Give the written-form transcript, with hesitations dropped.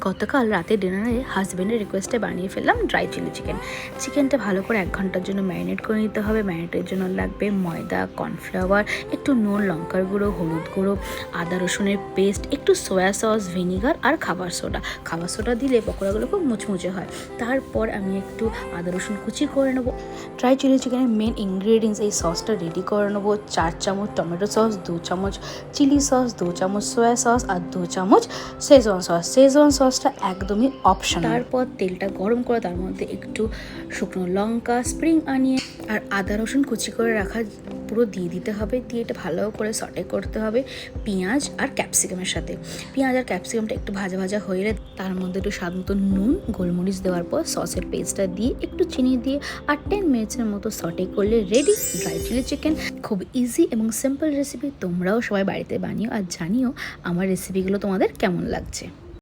গতকাল রাতে ডিনারে হাজব্যান্ডের রিকোয়েস্টে বানিয়ে ফেললাম ড্রাই চিলি চিকেন। চিকেনটা ভালো করে 1 ঘন্টার জন্য ম্যারিনেট করে নিতে হবে। ম্যারিনেটের জন্য লাগবে ময়দা, কর্নফ্লাওয়ার, একটু নুন, লঙ্কার গুঁড়ো, হলুদ গুঁড়ো, আদা রসুনের পেস্ট, একটু সয়া সস, ভিনিগার আর খাবার সোডা। খাবার সোডা দিলে পকোড়াগুলো খুব মুচমুচে হয়। তারপর আমি একটু আদা রসুন কুচি করে নেবো। ড্রাই চিলি চিকেনের মেন ইনগ্রিডিয়েন্টস এই সসটা রেডি করে নেবো। 4 চামচ টমেটো সস, 2 চামচ চিলি সস, 2 চামচ সয়া সস আর 2 চামচ শেজওয়ান সস। শেজওয়ান সসটা একদমই অপশনাল। তারপর তেলটা গরম করে তার মধ্যে একটু শুকনো লঙ্কা, স্প্রিং অনিয়ন আর আদা রসুন কুচি করে রাখা পুরো দিয়ে দিতে হবে। দিয়ে এটা ভালো করে সটে করতে হবে পেঁয়াজ আর ক্যাপসিকামের সাথে। পেঁয়াজ আর ক্যাপসিকামটা একটু ভাজা ভাজা হয়ে এলে তার মধ্যে একটু স্বাদ মতো নুন, গোলমরিচ দেওয়ার পর সসের পেস্টটা দিয়ে একটু চিনি দিয়ে আর 10 মিনিটসের মতো সটে করলে রেডি ড্রাই চিলি চিকেন। খুব ইজি এবং সিম্পল রেসিপি। তোমরাও সবাই বাড়িতে বানিও আর জানিও আমার রেসিপিগুলো তোমাদের কেমন লাগছে।